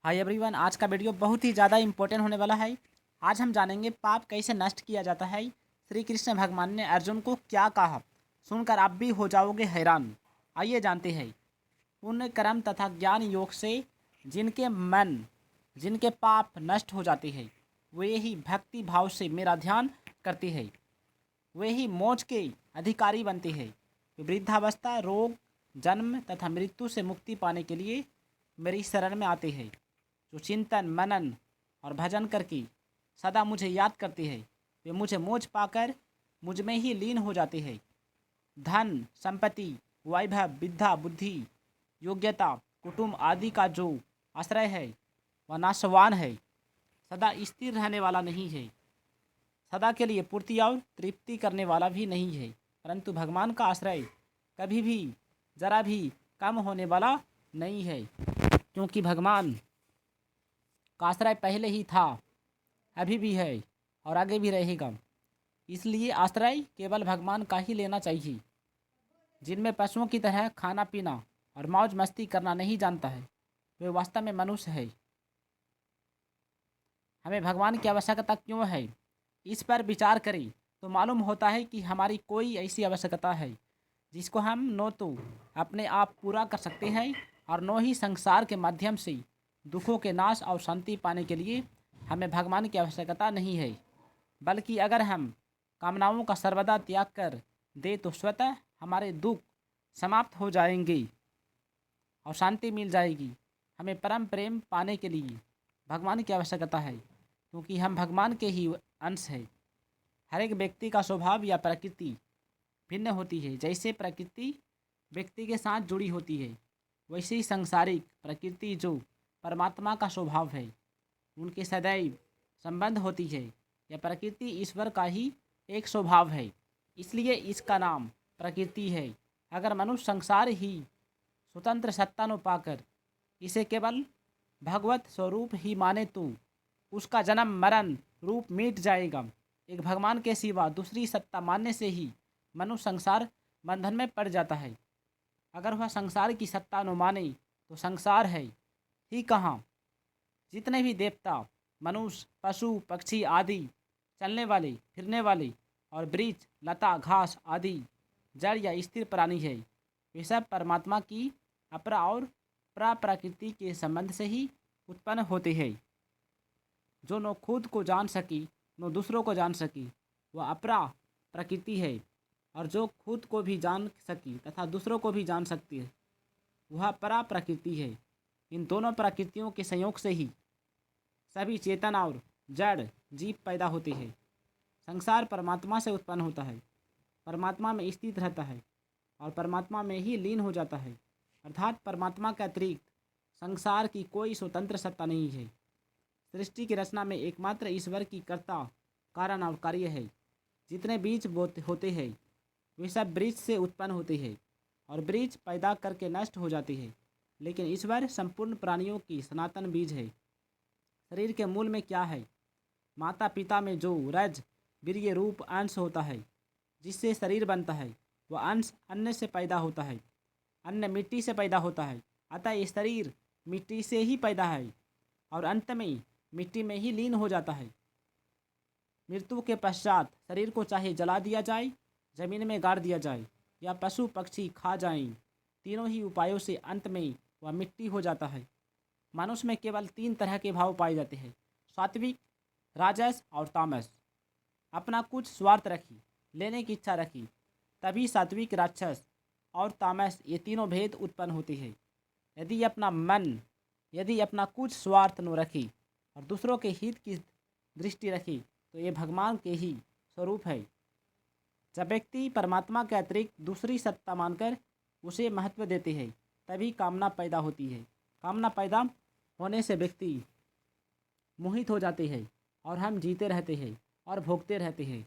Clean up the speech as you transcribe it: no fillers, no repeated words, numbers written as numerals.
Hi everyone, आज का video बहुत ही ज़्यादा इम्पोर्टेंट होने वाला है। आज हम जानेंगे पाप कैसे नष्ट किया जाता है। श्री कृष्ण भगवान ने अर्जुन को क्या कहा, सुनकर आप भी हो जाओगे हैरान। आइए जानते हैं। पुण्य कर्म तथा ज्ञान योग से जिनके पाप नष्ट हो जाते हैं, वे ही भक्ति भाव से मेरा ध्यान करते हैं, वे ही मोक्ष के अधिकारी बनते हैं। वृद्धावस्था, रोग, जन्म तथा मृत्यु से मुक्ति पाने के लिए मेरी शरण में आते हैं। जो चिंतन, मनन और भजन करके सदा मुझे याद करते हैं, वे मुझे मोक्ष पाकर मुझ में ही लीन हो जाते हैं। धन, संपत्ति, वैभव, विद्या, बुद्धि, योग्यता, कुटुंब आदि का जो आश्रय है वह नाशवान है, सदा स्थिर रहने वाला नहीं है, सदा के लिए पूर्ति और तृप्ति करने वाला भी नहीं है। परंतु भगवान का आश्रय कभी भी जरा भी कम होने वाला नहीं है, क्योंकि भगवान का आश्रय पहले ही था, अभी भी है और आगे भी रहेगा। इसलिए आश्रय केवल भगवान का ही लेना चाहिए। जिनमें पशुओं की तरह खाना पीना और मौज मस्ती करना नहीं जानता है, वे वास्तव में मनुष्य है। हमें भगवान की आवश्यकता क्यों है, इस पर विचार करें तो मालूम होता है कि हमारी कोई ऐसी आवश्यकता है जिसको हम न तो अपने आप पूरा कर सकते हैं और न ही संसार के माध्यम से दुखों के नाश और शांति पाने के लिए हमें भगवान की आवश्यकता नहीं है। बल्कि अगर हम कामनाओं का सर्वदा त्याग कर दे तो स्वतः हमारे दुख समाप्त हो जाएंगे और शांति मिल जाएगी। हमें परम प्रेम पाने के लिए भगवान की आवश्यकता है, क्योंकि हम भगवान के ही अंश हैं। हर एक व्यक्ति का स्वभाव या प्रकृति भिन्न होती है। जैसे प्रकृति व्यक्ति के साथ जुड़ी होती है, वैसे ही सांसारिक प्रकृति जो परमात्मा का स्वभाव है, उनके सदैव संबंध होती है। यह प्रकृति ईश्वर का ही एक स्वभाव है, इसलिए इसका नाम प्रकृति है। अगर मनुष्य संसार ही स्वतंत्र सत्ता न पाकर इसे केवल भगवत स्वरूप ही माने तो उसका जन्म मरण रूप मिट जाएगा। एक भगवान के सिवा दूसरी सत्ता मानने से ही मनुष्य संसार बंधन में पड़ जाता है। अगर वह संसार की सत्ता न माने तो संसार है ही कहाँ। जितने भी देवता, मनुष्य, पशु, पक्षी आदि, चलने वाले, फिरने वाले और वृक्ष, लता, घास आदि जड़ या स्थिर प्राणी है, वे सब परमात्मा की अपरा और प्रकृति के संबंध से ही उत्पन्न होते हैं। जो न खुद को जान सकी न दूसरों को जान सकी, वह अपरा प्रकृति है। और जो खुद को भी जान सकी तथा दूसरों को भी जान सकती है, वह परा प्रकृति है। इन दोनों प्रकृतियों के संयोग से ही सभी चेतन और जड़ जीव पैदा होते हैं। संसार परमात्मा से उत्पन्न होता है, परमात्मा में स्थित रहता है और परमात्मा में ही लीन हो जाता है। अर्थात परमात्मा के अतिरिक्त संसार की कोई स्वतंत्र सत्ता नहीं है। सृष्टि की रचना में एकमात्र ईश्वर की कर्ता, कारण और कार्य है। जितने बीज होते हैं वे सब वृक्ष से उत्पन्न होते हैं और वृक्ष पैदा करके नष्ट हो जाते हैं, लेकिन ईश्वर संपूर्ण प्राणियों की सनातन बीज है। शरीर के मूल में क्या है? माता पिता में जो रज वीर्य रूप अंश होता है जिससे शरीर बनता है, वह अंश अन्न से पैदा होता है। अन्न मिट्टी से पैदा होता है, अतः ये शरीर मिट्टी से ही पैदा है और अंत में मिट्टी में ही लीन हो जाता है। मृत्यु के पश्चात शरीर को चाहे जला दिया जाए, जमीन में गाड़ दिया जाए या पशु पक्षी खा जाएं, तीनों ही उपायों से अंत में वह मिट्टी हो जाता है। मनुष्य में केवल 3 तरह के भाव पाए जाते हैं, सात्विक, राजस और तामस। अपना कुछ स्वार्थ रखी, लेने की इच्छा रखी, तभी सात्विक, राक्षस और तामस ये तीनों भेद उत्पन्न होते हैं। यदि अपना कुछ स्वार्थ न रखी और दूसरों के हित की दृष्टि रखी तो ये भगवान के ही स्वरूप है। जब व्यक्ति परमात्मा के अतिरिक्त दूसरी सत्ता मानकर उसे महत्व देते हैं, तभी कामना पैदा होती है। कामना पैदा होने से व्यक्ति मोहित हो जाते हैं और हम जीते रहते हैं और भोगते रहते हैं।